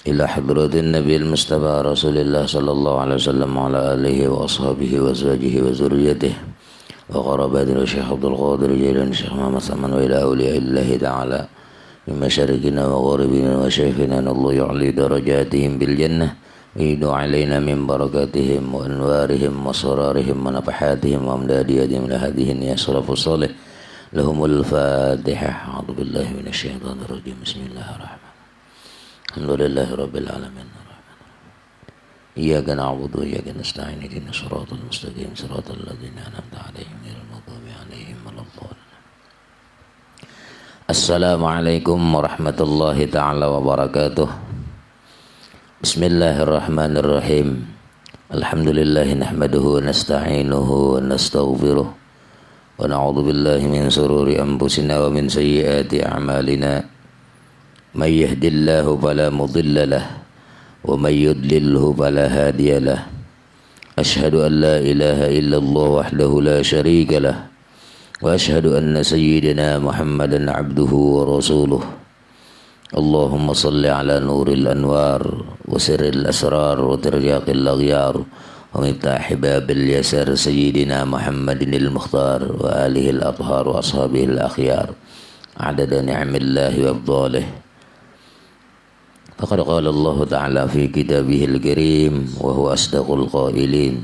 إلى حضرة النبي المصطفى رسول الله صلى الله عليه وسلم وعلى آله وأصحابه وأزواجه وذريته وقرابات الشيخ عبد القادر جيلاني الشيخ محمد سلمان وإلى أولياء الله تعالى من مشارقنا وغربنا وشيخنا الله يعلي درجاتهم بالجنة ويدعو علينا من بركاتهم وأنوارهم وصرارهم ونفحاتهم وأمداد يدهم لهذه الأشرف الصالح لهم الفاتحة. أعوذ بالله من الشيطان الرجيم. بسم الله الرحمن الرحيم. الحمد لله رب العالمين إياك نعبد وإياك نستعين اهدنا الصراط المستقيم صراط الذين أنعمت عليهم غير المغضوب عليهم ولا الضالين. السلام عليكم ورحمة الله تعالى وبركاته. بسم الله الرحمن الرحيم. الحمد لله نحمده ونستعينه ونستغفره ونعوذ بالله من شرور أنفسنا ومن سيئات أعمالنا. من يهد الله فلا مضل له ومن يضلله فلا هادي له. أشهد أن لا إله إلا الله وحده لا شريك له وأشهد أن سيدنا محمدا عبده ورسوله. اللهم صل على نور الأنوار وسر الأسرار وترجاق الأغيار ومفتاح باب اليسر سيدنا محمد المختار وآله الأطهار وأصحابه الأخيار عدد نعم الله وأفضاله. فقد قال الله تعالى في كتابه الكريم وهو أصدق القائلين.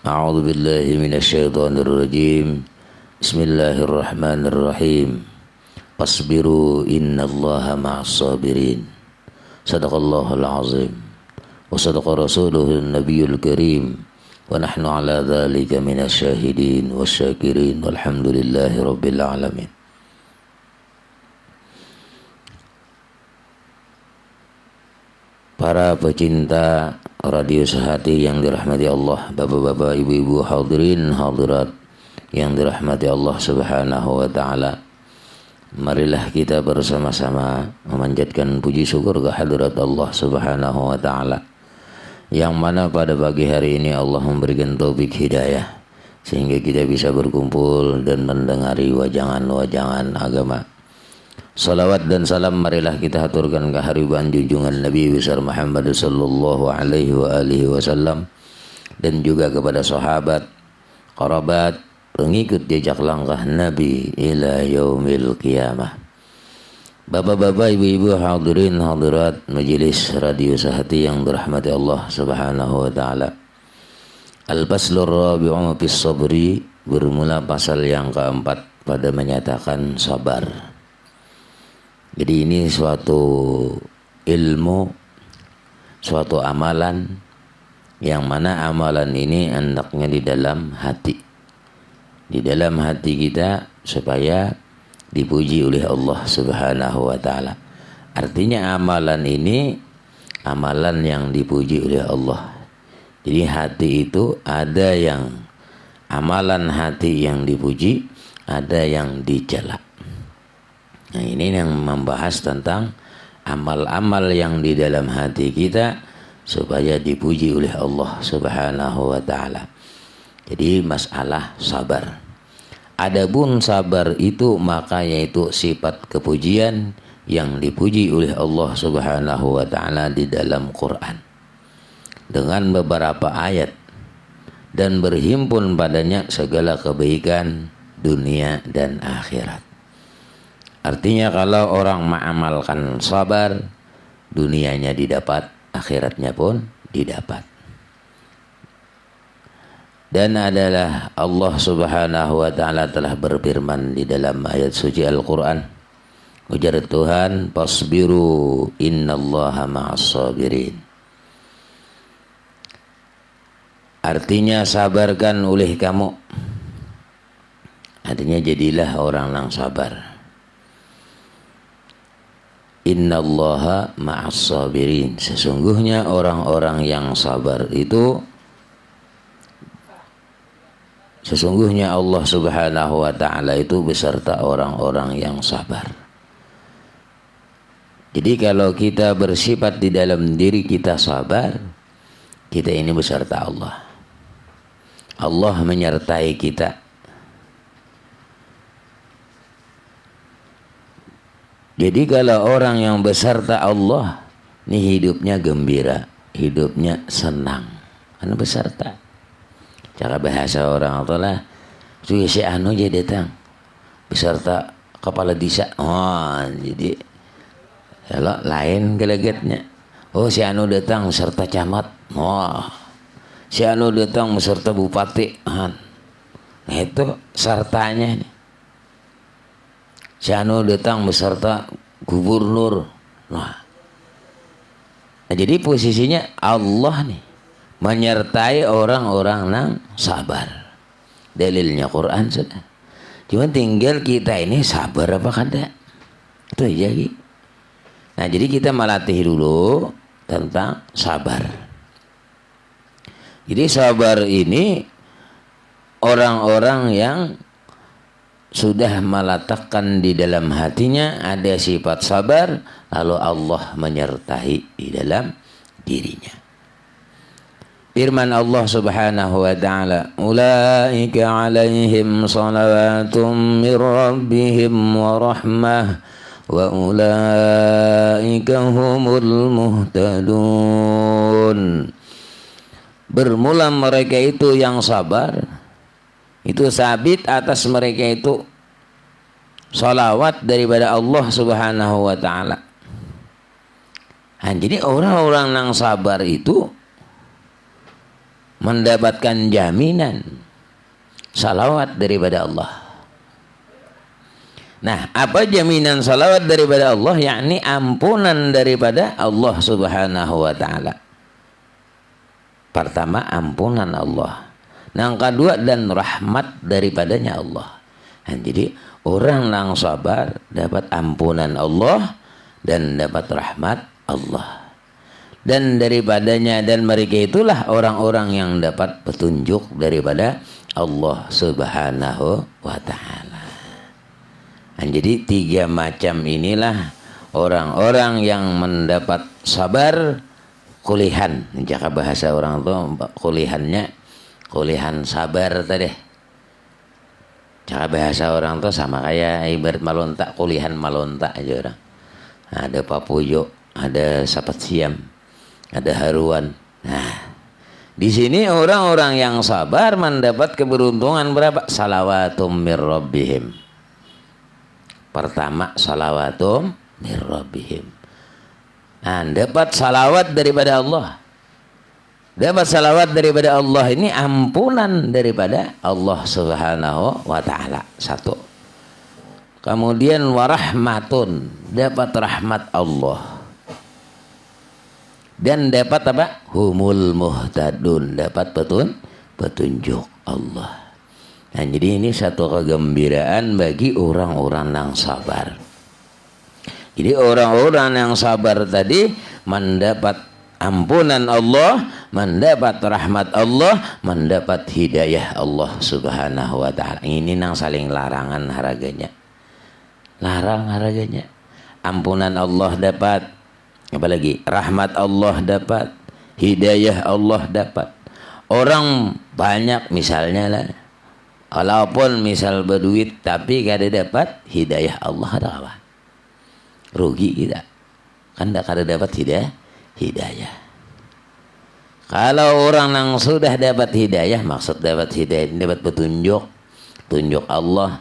أعوذ بالله من الشيطان الرجيم. بسم الله الرحمن الرحيم. فاصبروا إن الله مع الصابرين. صدق الله العظيم وصدق رسوله النبي الكريم ونحن على ذلك من الشاهدين والشاكرين والحمد لله رب العالمين. Para pecinta radio sehati yang dirahmati Allah, bapak-bapak, ibu-ibu, hadirin, hadirat yang dirahmati Allah Subhanahu wa taala. Marilah kita bersama-sama memanjatkan puji syukur kehadirat Allah Subhanahu wa taala, yang mana pada pagi hari ini Allah memberikan taufik hidayah sehingga kita bisa berkumpul dan mendengari wajangan-wajangan agama. Salawat dan salam marilah kita haturkan kehariban junjungan Nabi besar Muhammad sallallahu alaihi wa alihi wasallam dan juga kepada sahabat, kerabat, pengikut jejak langkah Nabi ila yaumil qiyamah. Bapak-bapak, ibu-ibu, hadirin hadirat majelis radio sehati yang dirahmati Allah Subhanahu wa taala. Al-faslur rabi'u fis sabri, bermula pasal yang keempat pada menyatakan sabar. Jadi ini suatu ilmu, suatu amalan yang mana amalan ini hendaknya di dalam hati. Di dalam hati kita supaya dipuji oleh Allah Subhanahu wa taala. Artinya amalan ini amalan yang dipuji oleh Allah. Jadi hati itu ada yang amalan hati yang dipuji, ada yang dicela. Nah, ini yang membahas tentang amal-amal yang di dalam hati kita supaya dipuji oleh Allah Subhanahu wa taala. Jadi masalah sabar. Adapun sabar itu maka yaitu sifat kepujian yang dipuji oleh Allah Subhanahu wa taala di dalam Quran dengan beberapa ayat, dan berhimpun padanya segala kebaikan dunia dan akhirat. Artinya kalau orang mengamalkan sabar, dunianya didapat, akhiratnya pun didapat. Dan adalah Allah Subhanahu wa taala telah berfirman di dalam ayat suci Al-Qur'an. Ujar Tuhan, "Fasbiru innallaha ma'as sabirin." Artinya sabarkan oleh kamu. Artinya jadilah orang yang sabar. Innallaha ma'as sabirin. Sesungguhnya orang-orang yang sabar itu, sesungguhnya Allah Subhanahu wa taala itu beserta orang-orang yang sabar. Jadi kalau kita bersifat di dalam diri kita sabar, kita ini beserta Allah. Allah menyertai kita. Jadi kalau orang yang beserta Allah, Ini hidupnya gembira, hidupnya senang. Anu beserta. Cara bahasa orang itu lah, si anu jadi datang beserta kepala desa. Oh, jadi kalau lain gelegetnya. Oh, si anu datang beserta camat. Oh, si anu datang beserta bupati. Nah itu sertanya nih. Si anu datang beserta gubernur. Nah, jadi posisinya Allah nih menyertai orang-orang yang sabar. Dalilnya Quran sudah. Cuma tinggal kita ini sabar apa kada. Itu aja gitu. Nah jadi kita melatih dulu tentang sabar. Jadi sabar ini orang-orang yang sudah meletakkan di dalam hatinya ada sifat sabar, lalu Allah menyertai di dalam dirinya. Firman Allah Subhanahu wa taala, "Ulaika 'alaihim shalawatum mir rabbihim wa rahmah wa ulaika humul muhtadun." Bermula mereka itu yang sabar, itu sabit atas mereka itu salawat daripada Allah Subhanahu wa taala. Nah, jadi orang-orang yang sabar itu mendapatkan jaminan salawat daripada Allah. Nah, apa jaminan salawat daripada Allah? Yakni ampunan daripada Allah Subhanahu wa taala. Pertama, ampunan Allah. Yang kedua, dan rahmat daripadanya Allah. Nah, jadi orang yang sabar dapat ampunan Allah dan dapat rahmat Allah. Dan daripadanya, dan mereka itulah orang-orang yang dapat petunjuk daripada Allah Subhanahu wa ta'ala. Nah, jadi 3 macam inilah orang-orang yang mendapat sabar. Kulihan, jika bahasa orang tuh kulihannya kulihan sabar tadi. Cara bahasa orang tuh sama kayak ibarat malontak, kulihan malontak aja orang. Ada papuyo, ada sapat siam, ada haruan. Nah, di sini orang-orang yang sabar mendapat keberuntungan berapa? Salawatum mir rabbihim. Pertama, salawatum mir rabbihim. Nah, dapat salawat daripada Allah. Dapat salawat daripada Allah ini ampunan daripada Allah Subhanahu wa ta'ala. 1. Kemudian warahmatun, dapat rahmat Allah. Dan dapat apa? Humul muhtadun, dapat petunjuk Allah. Nah, jadi ini satu kegembiraan bagi orang-orang yang sabar. Jadi orang-orang yang sabar tadi mendapat ampunan Allah, mendapat rahmat Allah, mendapat hidayah Allah Subhanahu wa ta'ala. Ini nang saling larangan haraganya. Larang haraganya. Ampunan Allah dapat, apalagi rahmat Allah dapat, hidayah Allah dapat. Orang banyak misalnya lah, walaupun misal berduit tapi kada dapat hidayah Allah, ada apa? Rugi kita. Kan tak kada dapat hidayah. Kalau orang yang sudah dapat hidayah, maksud dapat hidayah, dapat petunjuk Allah.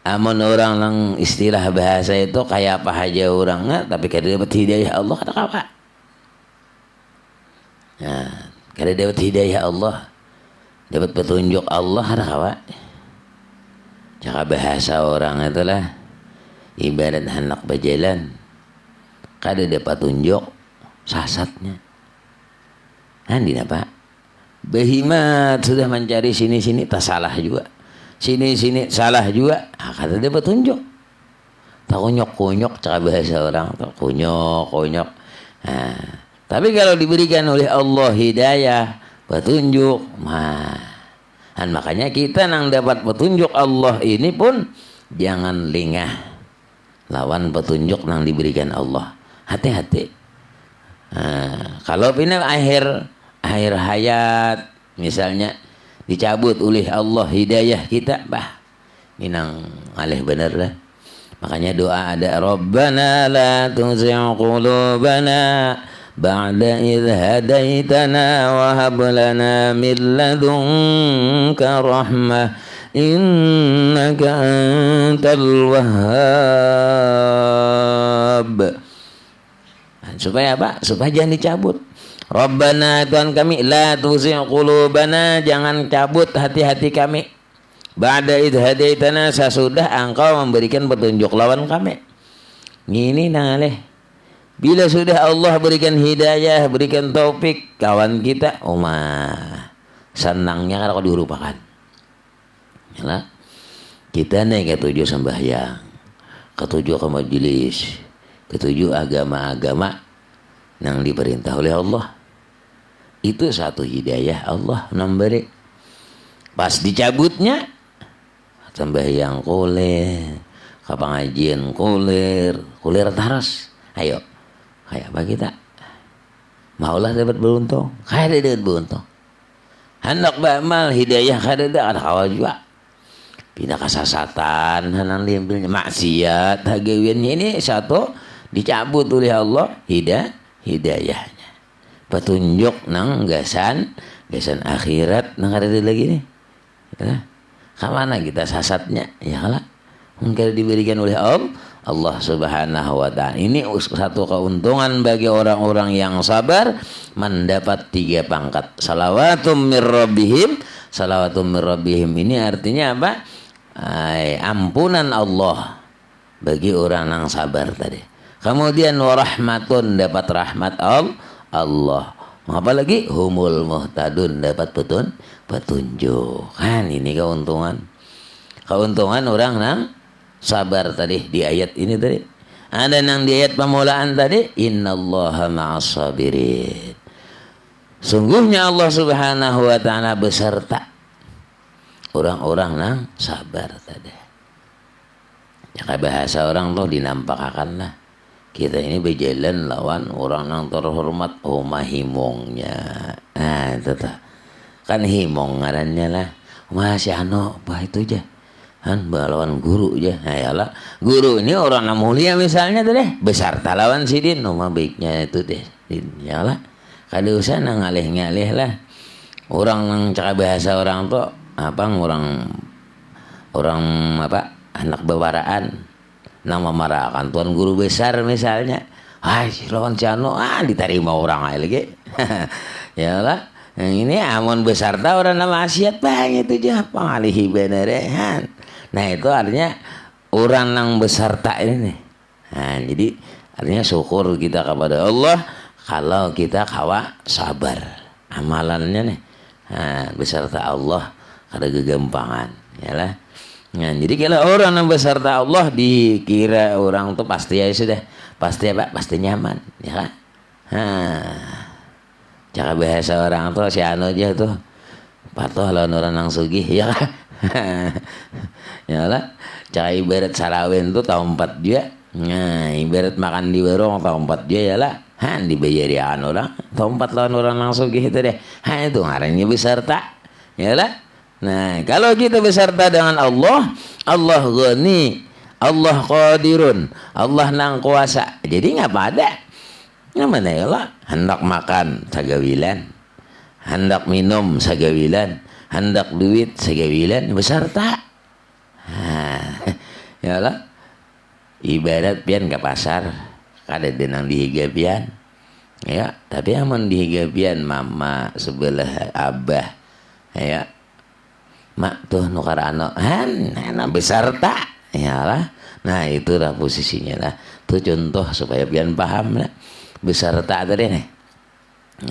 Amun orang yang istilah bahasa itu kayak apa aja orangnya, tapi kada dapat hidayah Allah, ada apa? Nah, kada dapat hidayah Allah, dapat petunjuk Allah, ada apa? Cara bahasa orang itulah ibarat anak berjalan, kada dapat tunjuk sasatnya. Nanti apa? Behimat sudah mencari sini-sini tak salah juga, sini-sini salah juga, kada dapat tunjuk. Tak kunyok-kunyok cara bahasa orang, tak kunyok-kunyok. Nah, tapi kalau diberikan oleh Allah hidayah, petunjuk, dan makanya kita nang dapat petunjuk Allah ini pun jangan lengah lawan petunjuk yang diberikan Allah. Hati-hati. Nah, kalau pindah akhir hayat misalnya dicabut oleh Allah hidayah kita, minang alih bener lah. Makanya doa ada Rabbana la tuzigh qulubana ba'da idh hadaitana wa hab lana min ladunka rahmah innaka antal wahhab. Supaya apa? Supaya jangan dicabut. Rabbana, Tuhan kami, la tuzigh qulubana, jangan cabut hati-hati kami. Ba'da idh hadaitana, sesudah engkau memberikan petunjuk lawan kami. Ini nangaleh. Bila sudah Allah berikan hidayah, berikan taufik kawan kita, senangnya kalau dirupakan. Yalah. Kita nih ketujuh sembahyang, ketujuh ke majelis, ketujuh agama-agama yang diperintah oleh Allah. Itu satu hidayah Allah memberi. Pas dicabutnya sembahyang kulir, ke pengajian kulir terus. Ayo, kayak apa kita? Maulah dapat beruntung, kayak dapat beruntung. Hendak beramal hidayah kada ada kawal juga. Pindah kesasatan, hanang diambilnya maksiat, hagawiannya ini satu dicabut oleh Allah hidayahnya. Petunjuk nang gasan akhirat nang kada lagi nih. Ya. Kemana kita sasatnya? Ya lah. Mungkin diberikan oleh Allah Subhanahu wa ta'ala. Ini satu keuntungan bagi orang-orang yang sabar, mendapat 3 pangkat. Salawatum mir rabbihim. Salawatum mir rabbihim ini artinya apa? Ampunan Allah bagi orang yang sabar tadi. Kemudian warahmatun, dapat rahmat Allah. Apalagi humul muhtadun, dapat petunjuk. Kan ini keuntungan orang yang sabar tadi di ayat ini tadi. Ada yang di ayat pemulaan tadi, innallaha ma'as sabirin. Sungguhnya Allah Subhanahu wa ta'ala beserta orang-orang yang sabar tadi. Ya bahasa orang tuh dinampakakan lah. Kita ini berjalan lawan orang yang terhormat, mahimongnya. Itu tuh. Kan himong ngarannya lah. Masih bah itu aja. Kan lawan guru aja. Yalah. Guru ini orang yang mulia misalnya tuh deh. Besar lawan sidin. Baiknya itu deh. Yalah. Kada usah ngalih-ngalih lah. Orang yang cakap bahasa orang tuh apa orang anak bawaraan nang memarahkan tuan guru besar misalnya, lawan Cano diterima orang lagi. Ya lah, yang ini amon besar ta orang nama maksiat banget itu aja pangalihi beneran. Nah itu artinya orang yang besar tak ini nih. Nah jadi artinya syukur kita kepada Allah kalau kita kawa sabar amalannya nih. Nah, beserta Allah ada kegampangan, ya lah. Nah, jadi kalau orang yang beserta Allah dikira orang tuh pasti ya sudah, pasti apa? Pasti nyaman, ya kan? Cara bahasa orang tuh si anu aja tuh, patuh lawan orang yang sugih, ya kan? Ya lah. Cara ibarat sarawen tuh tahun 4 juga. Nah, ibarat makan di warung tahun 4 juga ya lah. Dibayari orang tahun 4 lawan orang yang sugih itu deh. Itu ngarannya beserta, ya lah. Nah, kalau kita beserta dengan Allah, Allah Ghani, Allah Qadirun, Allah nang kuasa. Jadi ngapa ada? Namanya ya lah, hendak makan sagawilan, hendak minum sagawilan, hendak duit sagawilan, beserta. Ya lah. Ibarat pian ke pasar, kada denang dihigapian. Ya, tapi amun dihigapian mama sebelah abah. Ya. Mak tuh nukar anak beserta, ya lah. Nah itulah posisinya lah. Itu contoh supaya pian paham lah. Beserta tadi nih.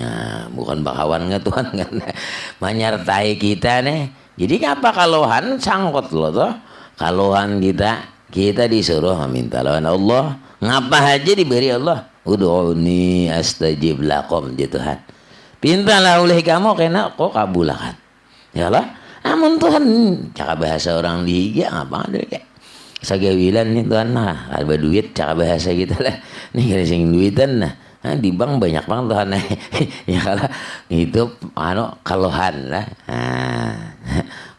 Nah bukan bakawan nggak Tuhan kan, menyertai kita nih. Jadi ngapa kaluhan sangkut lo tuh? Kaluhan kita disuruh meminta lawan Allah. Ngapa aja diberi Allah? Ud'uni astajib lakum ya Tuhan. Pintalah oleh kamu kena kok kabulakan. Ya lah. Amun Tuhan cakap bahasa orang liga ngapa ada kayak sagawilan nih Tuhan nah ada duit cakap bahasa gitu lah nih kada sing duitan nah di bank banyak banget Tuhan nah ya kalau itu kaluhan lah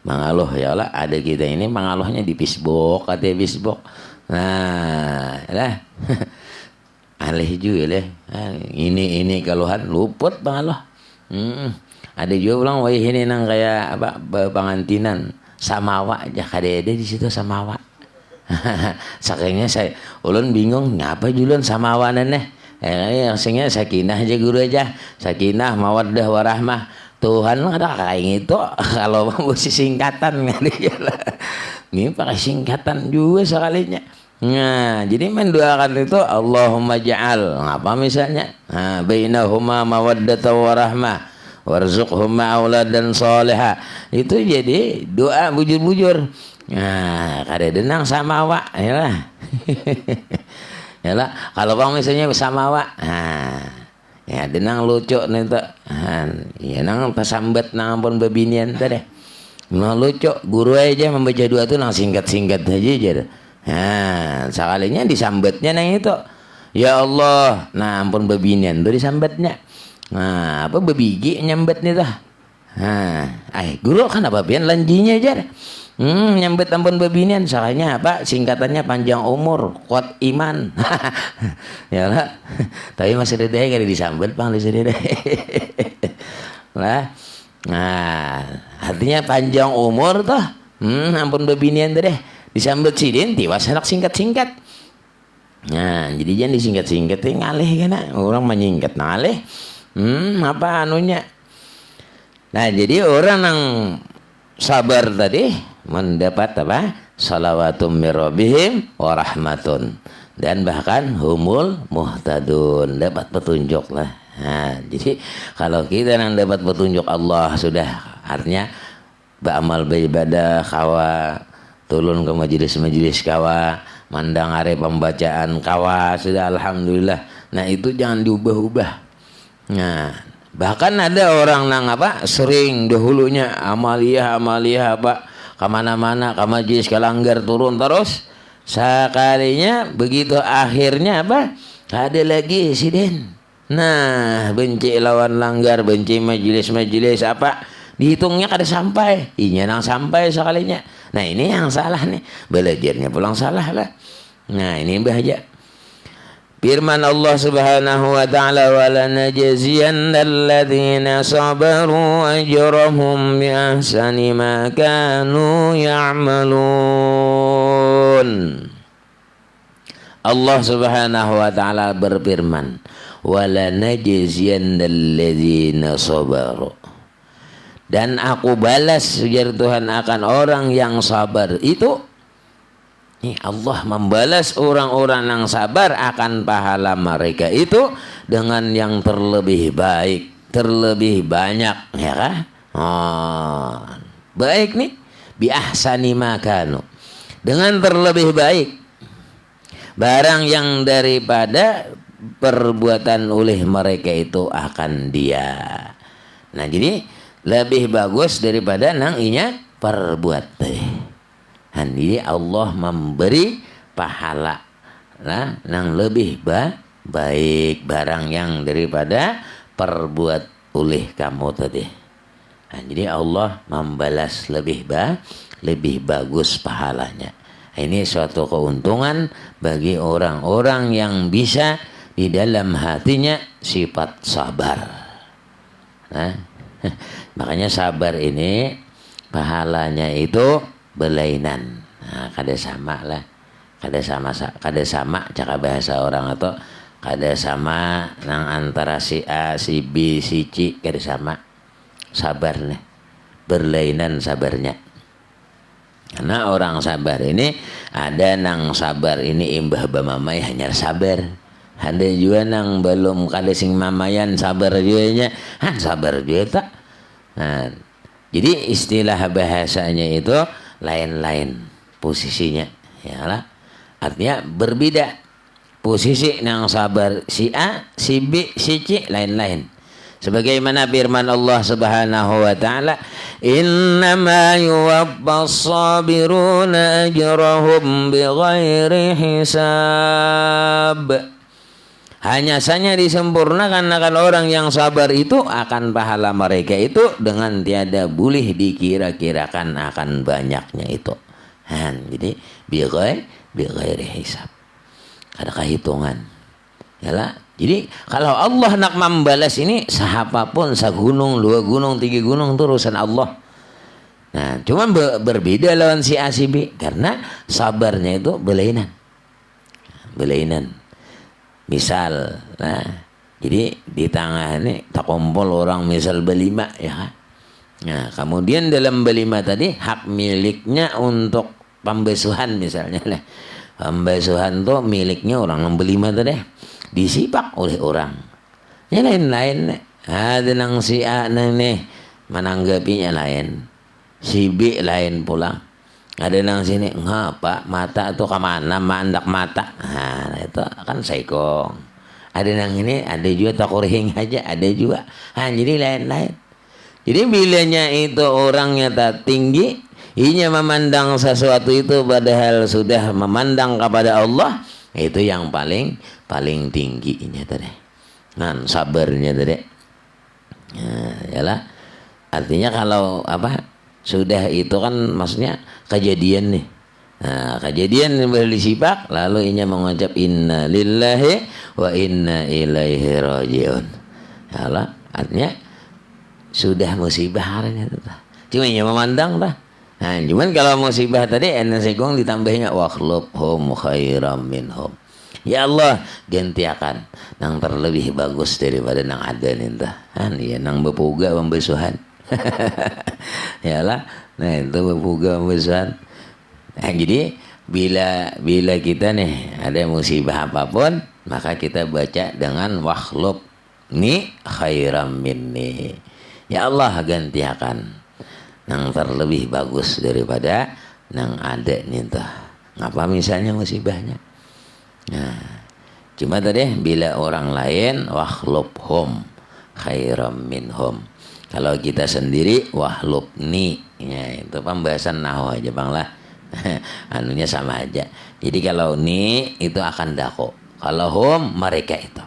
mangaloh ya lah ada kita ini mangalohnya di Facebook katanya Facebook Nah, lah. Alih juga lah. Ini keluhan luput bang Allah. Ada juga bilang wah ini nang kayak apa pengantinan samawa aja kadede di situ samawa. Sakingnya saya ulun bingung ngapa julan samawa neh. Maksudnya sakinah aja guru aja. Sakinah mawaddah warahmah. Tuhan ada kayak gitu kalau mau singkatan ini pakai singkatan juga sekalinya. Nah, jadi mendoakan itu Allahumma ja'al apa misalnya? Bainahuma mawaddatan warahmah warzuqhuma auladan shaliha. Itu jadi doa bujur-bujur. Nah, kada denang sama awak yalah. Yalah, kalau bang misalnya sama awak. Ya denang lucu nih tuh. Ya nang pasambat nang ampun babinian tadi. Nah lucu, guru aja membaca doa tuh nang singkat-singkat aja. Nah, sekalinya disambatnya nang itu. Ya Allah, nah ampun babinian tuh disambatnya. Nah, apa babigi nyambat nih tuh. Guru kan apa pian lanjinya aja. Nyambet ampun babinian soalnya apa singkatannya panjang umur kuat iman. Ya lah. Tapi masih ada kali disambet bang di sini deh. Lah. Nah, artinya panjang umur tuh. Ampun babinian deh. Disambet sidin tiwas anak singkat-singkat. Nah, jadi jangan disingkat-singkat ngalih kan orang menyingkat ngalih. Apa anunya? Nah, jadi orang yang sabar tadi mendapat apa? Salawatum mirrabihim warahmatun dan bahkan humul muhtadun, dapat petunjuk lah. Nah, jadi kalau kita yang dapat petunjuk Allah sudah artinya beramal beribadah kawa turun ke majelis-majelis kawa mandang are pembacaan kawa sudah alhamdulillah. Nah, itu jangan diubah-ubah. Nah, bahkan ada orang nang apa sering dahulunya amaliyah apa kemana-mana ke majlis ke langgar turun terus sekalinya begitu akhirnya apa ada lagi siden. Nah, benci lawan langgar, benci majelis apa dihitungnya kada sampai inya nang sampai sekalinya. Nah, ini yang salah nih, belajarnya pulang salah lah. Nah, ini bahaya. Firman Allah Subhanahu wa taala wala najziyannal ladzina sabaru ajrahum bi ahsani ma kanu ya'malun. Allah Subhanahu wa taala berfirman wala najziyannal ladzina sabaru, dan aku balas ujar Tuhan akan orang yang sabar. Itu Allah membalas orang-orang yang sabar akan pahala mereka itu dengan yang terlebih baik, terlebih banyak, ya kan? Baik nih, bi ahsani makanu, dengan terlebih baik barang yang daripada perbuatan oleh mereka itu akan dia. Nah, jadi lebih bagus daripada nang inya perbuatan. Jadi Allah memberi pahala nang lebih baik barang yang daripada perbuat oleh kamu tadi. Jadi Allah membalas lebih bagus pahalanya. Ini suatu keuntungan bagi orang-orang yang bisa di dalam hatinya sifat sabar. Makanya sabar ini pahalanya itu belainan. Nah, kada sama lah, kada sama cara bahasa orang atau kada sama nang antara si A, si B, si C, kada sama sabar nih, berlainan sabarnya. Karena orang sabar ini ada nang sabar ini imbah bamamai hanya sabar, ada juga nang belum kada sing mamayan sabar juga nya, sabar juga tak. Nah, jadi istilah bahasanya itu lain-lain posisinya, ya lah. Artinya berbeda posisi yang sabar si A, si B, si C lain-lain. Sebagaimana firman Allah Subhanahu wa taala, "Innama yuwaffas sabiruna ajrahum bighairi hisab." Hanya saja disempurnakan akan orang yang sabar itu akan pahala mereka itu dengan tiada boleh dikira-kirakan akan banyaknya itu. Jadi bighairi hisab. Ada kehitungan. Yalah. Jadi kalau Allah nak membalas ini siapapun, segunung, 2 gunung, 3 gunung itu urusan Allah. Nah, cuman berbeda lawan si A si B karena sabarnya itu belainan. Belainan. Misal, nah, jadi di tengah ini tak kumpul orang misal berlima ya kan. Nah, kemudian dalam berlima tadi hak miliknya untuk pembesuhan misalnya lah. Pembesuhan tuh miliknya orang yang berlima tadi disipak oleh orang. Yang lain-lain ada nang si A nih menanggapinya lain. Si B lain pula. Ada nang sini ngapa mata tuh kemana mandak mata. Nah, itu kan saikong. Ada nang ini ada juga takurihing aja ada juga. Nah, jadi lain-lain. Jadi bilanya itu orangnya tak tinggi, inya memandang sesuatu itu padahal sudah memandang kepada Allah, itu yang paling tingginya tadi. Nah, sabarnya tadi. Nah, yalah. Artinya kalau sudah itu kan maksudnya kejadian nih. Nah, kejadian berisipak lalu inya mengucap inna lillahi wa inna ilaihi rajiun. Yalah, artinya sudah musibah artinya tuh. Cuma inya memandang dah. Nah, cuman kalau musibah tadi enasekong ditambahnya wakhlubhum khairam minhum. Ya Allah, gantiakan nang terlebih bagus daripada nang ada ninta. Han ya nang bepuga pembesuhan. Yalah, nah itu bepuga pembesuhan. Nah, jadi bila kita nih ada musibah apapun, maka kita baca dengan wakhlub ni khairam minni. Ya Allah, gantiakan nang terlebih bagus daripada nang ada ninta. Ngapa misalnya musibahnya? Nah, cuma tadi bila orang lain wakhlubhum khairam minhum. Kalau kita sendiri wahlubni, ya, itu pembahasan nahwu aja bang lah. Anunya sama aja. Jadi kalau ni itu akan dako. Kalau hum mereka itu.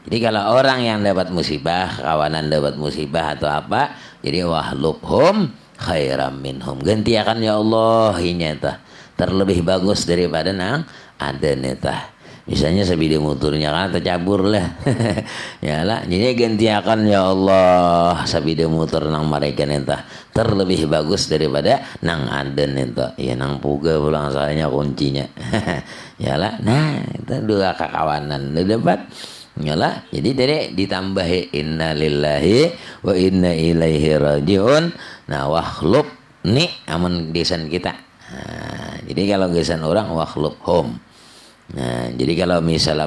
Jadi kalau orang yang dapat musibah, kawanan dapat musibah atau apa, jadi wahlubhum khairam minhum. Gantiakan ya Allah ini terlebih bagus daripada nang ada netah. Misalnya sebida motornya kan tercabur lah. Ya lah, jadi gantiakan ya Allah sebida motor nang mereka nentah terlebih bagus daripada nang ada nentah. Ya nang puga pulang soalnya kuncinya. Ya lah, nah itu dua kekawanan udah dapat. Ya lah, jadi dari ditambahi inna lillahi wa inna ilaihi rajiun. Nah, wakhlub ni aman desain kita. Nah, jadi kalau desain orang wakhlub hum. Nah, jadi kalau misal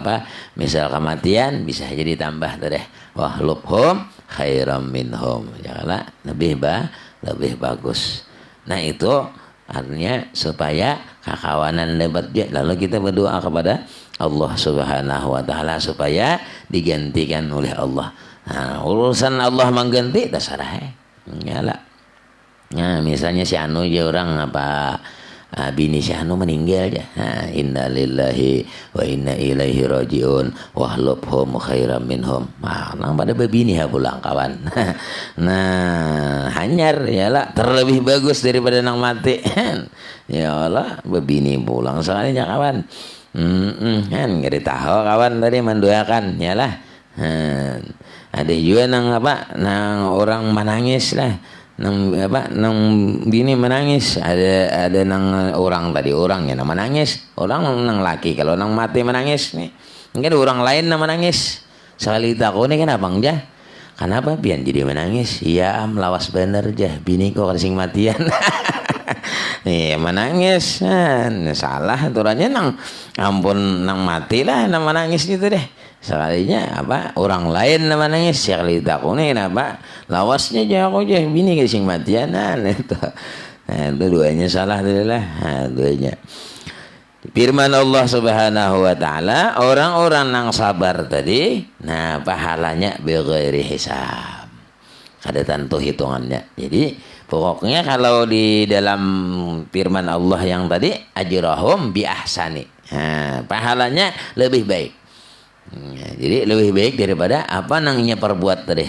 misal kematian bisa jadi tambah tadi wahlubhum khairam minhum. Janganlah lebih bagus. Nah, itu artinya supaya kekawanan dapat lalu kita berdoa kepada Allah Subhanahu wa taala supaya digantikan oleh Allah. Nah, urusan Allah mengganti terserah. Nyala. Nah, misalnya si anu aja orang bini si anu meninggal aja. Nah, inna lillahi wa inna ilaihi rajiun wahlubhum khairam minhum. Nah, nang pada bebini ha pulang kawan. Nah, hanyar yalah terlebih bagus daripada nang mati. Ya Allah, bebini pulang sekalinya kawan. Kan ngeri tahu kawan tadi mendoakan yalah. Ada juga nang nang orang menangis lah. Nang bini menangis ada nang orang tadi orang yang menangis orang nang laki kalau nang mati menangis nih mungkin orang lain nang menangis sekali takut nih kenapa enggak kenapa biar jadi menangis ya melawas bener jah bini kok kasing matian. Nih menangis salah aturannya nang ampun nang mati lah nang menangis gitu deh sekalinya orang lain nama nangis sekali takune kenapa lawasnya aja aku aja bini kasing matianan itu. Nah, itu duanya salah adalah duanya. Firman Allah Subhanahu wa taala orang-orang yang sabar tadi nah pahalanya bighairi hisab. Ada tentu hitungannya. Jadi pokoknya kalau di dalam firman Allah yang tadi ajrahum bi ahsani. Nah, pahalanya lebih baik. Ya, jadi lebih baik daripada apa nangnya perbuat tadi.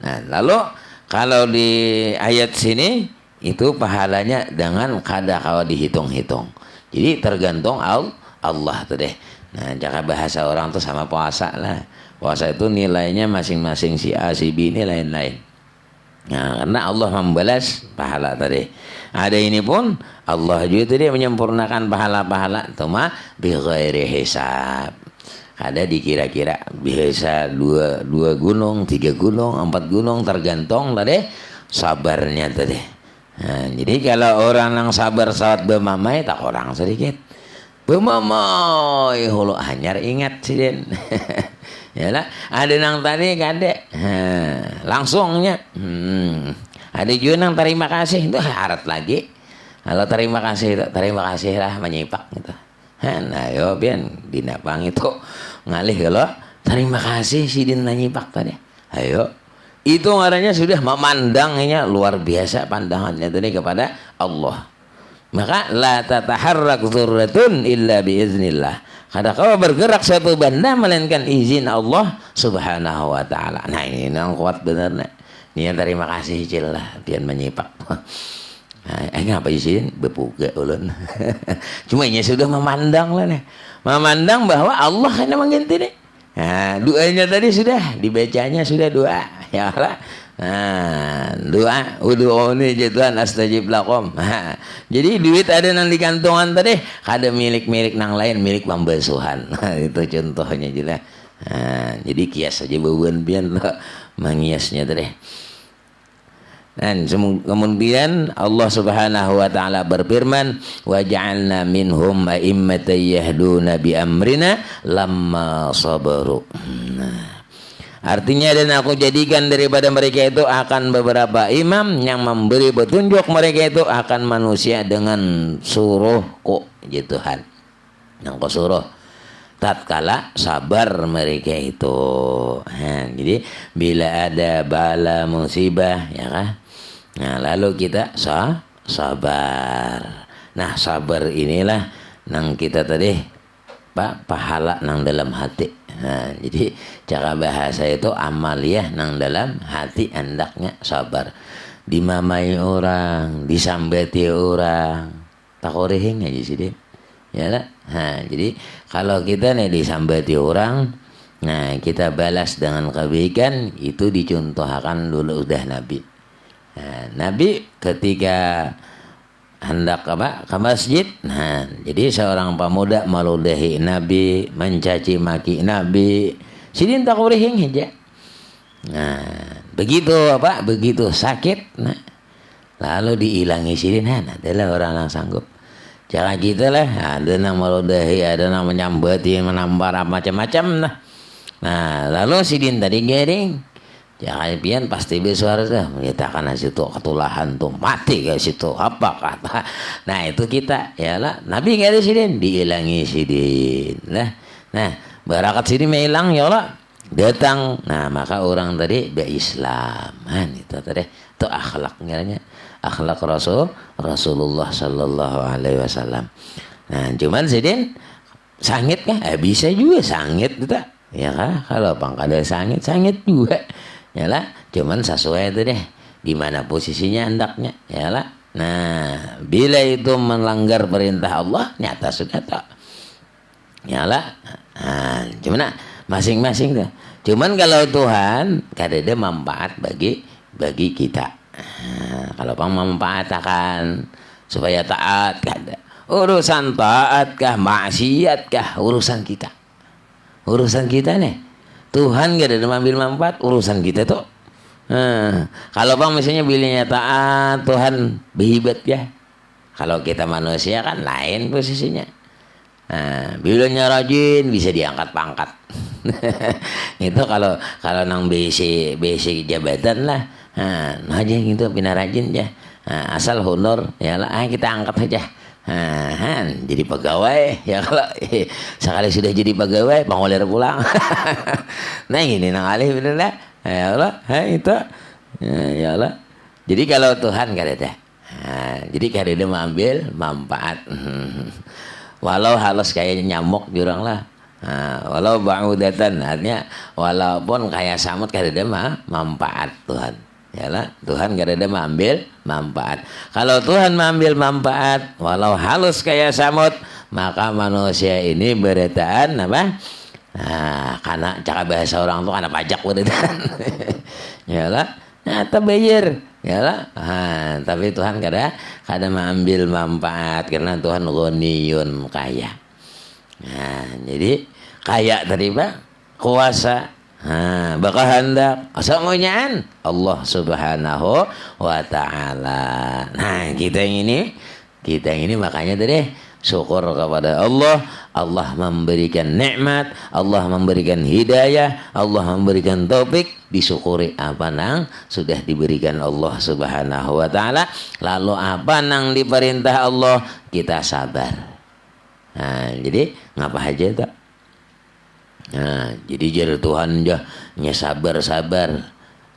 Nah, lalu kalau di ayat sini itu pahalanya dengan kada kalau dihitung-hitung. Jadi tergantung Allah tuh deh. Nah, cara bahasa orang tuh sama puasa lah. Puasa itu nilainya masing-masing si A, si B ini lain-lain. Nah, karena Allah membalas pahala tadi. Ada ini pun Allah juga tadi menyempurnakan pahala-pahala itu mah bi ghairi hisab. Ada dikira-kira bisa dua gunung, 3 gunung, 4 gunung tergantung tadi sabarnya tadi. Nah, jadi kalau orang yang sabar saat bemamai tak orang sedikit. Bemamai hulu hanyar ingat sih den. Yalah, ada nang tadi kade, langsungnya, ada juga nang terima kasih itu harat lagi. Kalau terima kasih itu terima kasih lah menyipak gitu. Nah yo bian dinapang itu ngalih kalau terima kasih si din nyipak tadi. Ayo, itu ngaranya sudah memandangnya luar biasa pandangannya tadi kepada Allah. Maka la tataharrak dzurratun illa biiznillah. Kada kau bergerak satu benda melainkan izin Allah Subhanahu wa taala. Nah, ini yang kuat benar nih. Ini yang terima kasih cil lah pian menyipak. Nah, ngapa izin bepuga ulun. Cuma ini sudah memandang lah nih. Memandang bahwa Allah kan mengganti nih. Nah, doanya tadi sudah dibacanya sudah doa. Ya Allah. Nah, doa udhu'uni jatuhan astajib lakum. Nah, jadi duit ada nang di kantongan tadi, ada milik-milik nang lain, milik pembasuhan. Nah, itu contohnya jelas. Nah, jadi kias saja beban pian mengiasnya tadi. Dan kemudian Allah Subhanahu wa taala berfirman, "Wa ja'alna minhum a'immatan yahduna bi amrina lamma sabaru." Nah, artinya dan aku jadikan daripada mereka itu akan beberapa imam yang memberi petunjuk mereka itu akan manusia dengan suruhku gitu Tuhan. Yang ku suruh tatkala sabar mereka itu. Nah, jadi bila ada bala musibah ya kan. Nah, lalu kita sabar. Nah, sabar inilah nang kita tadi pahala nang dalam hati. Nah, jadi cara bahasa itu amaliyah nang dalam hati hendaknya sabar. Dimamai orang, disambati orang, takorehing aja sih dia. Ya lah. Nah, jadi kalau kita nih disambati orang, nah kita balas dengan kebaikan, itu dicontohkan dulu udah Nabi. Nah, Nabi ketika hendak ke masjid, nah jadi seorang pemuda meludahi Nabi, mencaci maki Nabi, sidin tak urihing aja. Nah begitu sakit, nah lalu diilangi sidin, nah adalah orang yang sanggup. Cara kita lah, ada yang meludahi, ada yang menyambati, menampar macam-macam, nah lalu sidin tadi gering. Jangan pian pasti besar dah menyatakan situ ketulahan tuh mati ke situ apa kata. Nah itu kita ya lah Nabi nggak ada sidin diilangi sidin lah. Nah barakat sidin hilang ya Allah datang. Nah maka orang tadi berislam itu tadi itu akhlaknya akhlak Rasulullah Sallallahu Alaihi Wasallam. Nah cuman sidin sangit kah? Bisa juga sangit kita ya kah kalau pangkada sangit juga. Yalah, cuman sesuai itu deh di mana posisinya hendaknya, yalah. Nah, bila itu melanggar perintah Allah, nyata sudah tak. Yalah. Nah, cuman masing-masing tuh. Cuman kalau Tuhan kadang-kadang manfaat bagi kita. Nah, kalau pang memanfaatkan supaya taat kada. Urusan taat kah, maksiat kah, urusan kita. Urusan kita nih. Tuhan gak ada mengambil manfaat urusan kita tuh. Kalau bang misalnya bilangnya taat Tuhan berhibat ya. Kalau kita manusia kan lain posisinya. Bilangnya rajin bisa diangkat pangkat. Itu kalau nang basic jabatan lah. Nah aja gitu pindah rajin ya. Asal honor ya lah kita angkat aja. Jadi pegawai ya kalau sekali sudah jadi pegawai pangolir pulang. Nah ini nang alih bener lah ya Allah itu ya Allah. Jadi kalau Tuhan gak ada jadi kada ada mengambil manfaat. Walau halus kayak nyamuk jurang lah. Walau ba'udatan artinya walaupun kayak samut kada ada manfaat Tuhan ya Allah. Tuhan gak ada mengambil manfaat. Kalau Tuhan mengambil manfaat walau halus kayak samut, maka manusia ini beretaan apa? Nah, karena cara bahasa orang tuh karena pajak beretaan. Ya lah, nah bayar. Ya lah, tapi Tuhan kadang mengambil manfaat karena Tuhan ghaniyun, kaya. Nah, jadi kaya tadi Pak, kuasa. Bakal hendak asa maunyaan Allah Subhanahu wa taala. Nah, kita yang ini makanya tadi syukur kepada Allah. Allah memberikan nikmat, Allah memberikan hidayah, Allah memberikan taufik, disyukuri apa nang sudah diberikan Allah Subhanahu wa taala. Lalu apa nang diperintah Allah, kita sabar. Nah, jadi ngapa aja tak? Nah, jadi jari Tuhan nya sabar.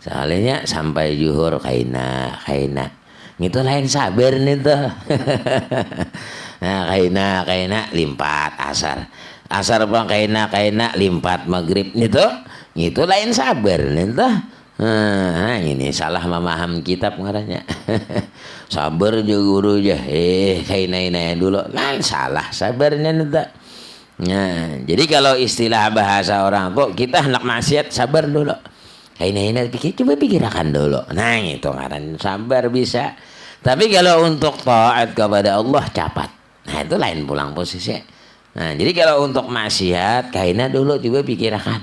Soalnya sampai zuhur kaina. Itu lain sabar nih tuh. Nah, kaina limpat asar bang kaina limpat maghrib itu lain sabar nih tuh. Nah, ini salah memaham kitab ngaranya. Sabar juga guru aja. Kaina dulu. Lain salah sabarnya nih tuh. Nah, jadi kalau istilah bahasa orang tuh kita hendak maksiat sabar dulu. Kaina coba pikirkan dulu. Nah, itu ngaran sabar bisa. Tapi kalau untuk taat kepada Allah cepat. Nah, itu lain pulang posisi. Nah, jadi kalau untuk maksiat kaina dulu coba pikirkan.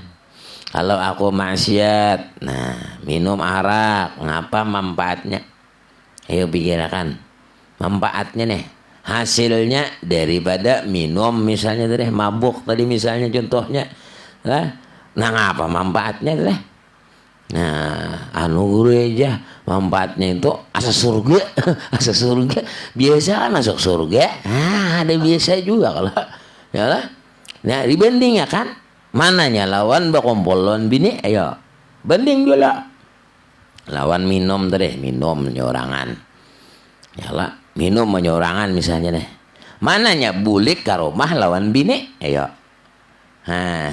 Kalau aku maksiat, nah minum arak, ngapa manfaatnya? Ayo pikirkan manfaatnya nih. Hasilnya daripada minum misalnya tadi mabuk tadi misalnya contohnya, nah ngapa manfaatnya tadi? Nah, guru aja manfaatnya itu asa surga biasa kan masuk surga. Ada biasa juga kalau ya lah. Nah, dibanding ya kan mananya lawan berkumpul lawan bini, ayo banding dulu lawan minum tadi, minum nyorangan ya lah. Minum menyorangan misalnya deh. Mananya bulik ke rumah lawan bini, ayo. Nah,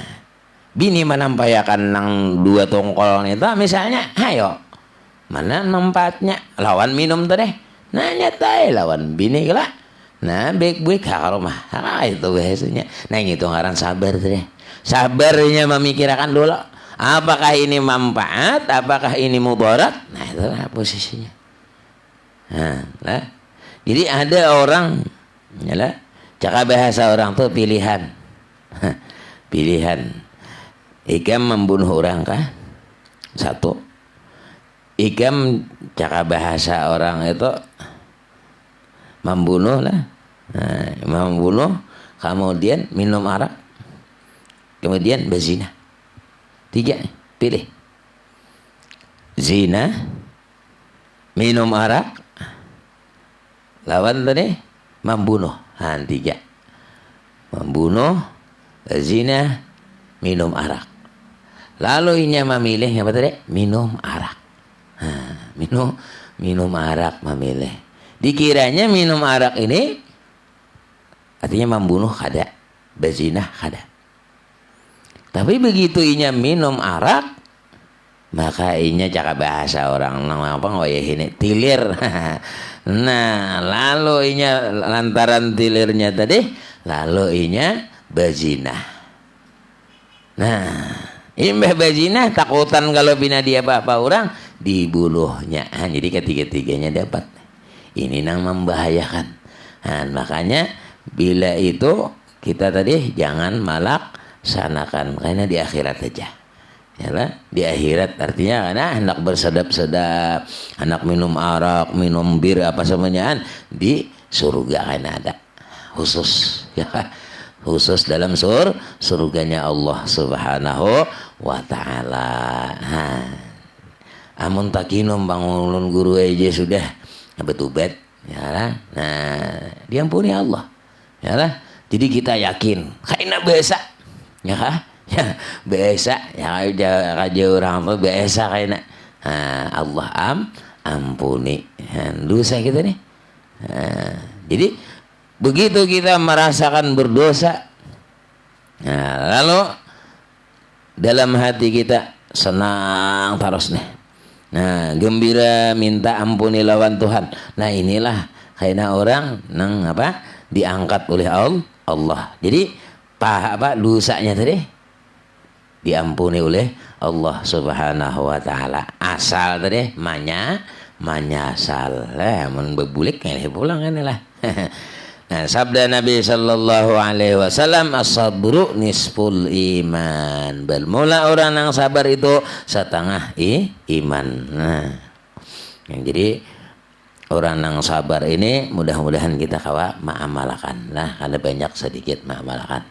bini menampayakan nang dua tongkol itu misalnya, ayo. Mana manfaatnya lawan minum tuh deh. Nah, nyatai lawan bini lah. Nah, baik-baik ke rumah. Itu biasanya. Nah, itu ngaran sabar tuh deh. Sabarnya memikirkan dulu. Apakah ini manfaat? Apakah ini mudarat? Nah, itulah posisinya. Nah. Jadi ada orang, yalah, cara bahasa orang tuh pilihan. Pilihan. Ikam membunuh orang kah? Satu. Ikam cara bahasa orang itu membunuh lah. Nah, membunuh, kemudian minum arak, kemudian berzina. 3, pilih. Zina, minum arak, lawan tadi membunuh. 3. Membunuh, zina, minum arak. Lalu inya memilih apa tadi? Minum arak. Minum arak memilih. Dikiranya minum arak ini artinya membunuh kada, berzina kada. Tapi begitu inya minum arak, maka inya cara bahasa orang apa ngoyehin tilir. Nah, lalu inya lantaran tilirnya tadi, lalu inya berzina. Nah, imbah berzina takutan kalau bina dia apa orang dibunuhnya. Jadi ketiga-tiganya dapat. Ini nang membahayakan. Nah, makanya bila itu kita tadi jangan melaksanakan karena di akhirat aja. Yalah, di akhirat artinya karena hendak bersedap-sedap, hendak minum arak, minum bir apa semuanya di surga kan ada. Khusus ya. Khusus dalam surganya Allah Subhanahu wa taala. Amun takinum bangun guru aja sudah betubat ya. Nah, diampuni Allah. Ya. Jadi kita yakin kaina biasa. Ya kah? Ya, biasa ya aja orang tuh biasa kaina. Allah ampuni dosa kita nih. Jadi begitu kita merasakan berdosa, lalu dalam hati kita senang terus nih. Nah, gembira minta ampuni lawan Tuhan. Nah, inilah kayaknya orang nang apa diangkat oleh Allah. Jadi dosanya tadi diampuni oleh Allah Subhanahu wa taala. Asal tadi manyasal. Mun bebulik kayak pulang kan lah. Nah, sabda Nabi sallallahu alaihi wasallam, as-sabru nisful iman. Bermula orang yang sabar itu setengah iman. Nah, jadi orang yang sabar ini mudah-mudahan kita mengamalkan. Nah, ada banyak sedikit mengamalkan.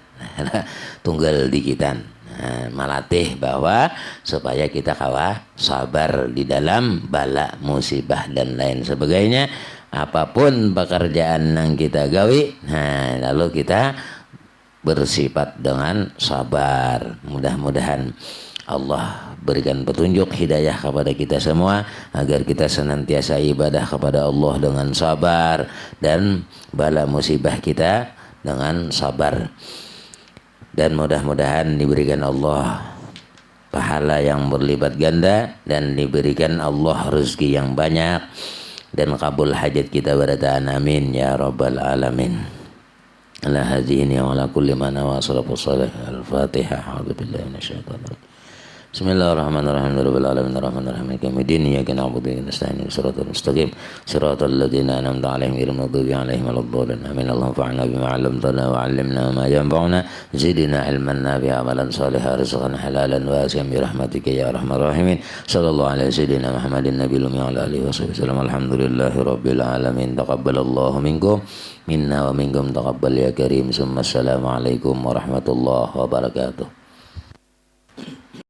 Tunggal dikitan. Nah, melatih bahwa supaya kita sabar di dalam bala musibah dan lain sebagainya. Apapun pekerjaan yang kita gawi, nah lalu kita bersifat dengan sabar. Mudah-mudahan Allah berikan petunjuk hidayah kepada kita semua agar kita senantiasa ibadah kepada Allah dengan sabar dan bala musibah kita dengan sabar. Dan mudah-mudahan diberikan Allah pahala yang berlipat ganda dan diberikan Allah rezeki yang banyak dan kabul hajat kita barataan amin ya rabbal alamin. Ala hadhihi wa ala kulli man wasalafu salih al-fatihah. A'udzu billahi minasyaitonir rajim. Bismillahirrahmanirrahim. Rabbil alamin arrahmanir rahim maliki yaumiddin iyyaka na'budu wa iyyaka nasta'in shiratal mustaqim shiratal ladzina an'amta 'alaihim ghairil maghdubi 'alaihim waladdallin. Amin. Allahumma fa'alna bima 'allamtana wa 'allimna ma yanfa'una zidna 'ilman nafi'an 'amalan shalihan rizqan halalan wasi'an bi rahmatika ya arhamar rahimin. Sallallahu alaihi sayyidina Muhammadin nabiyil ummi wa ala alihi wasallam. Alhamdulillahi rabbil alamin. Taqabbalallahu minkum minna wa minkum taqabbal ya karim. Assalamualaikum warahmatullahi wabarakatuh.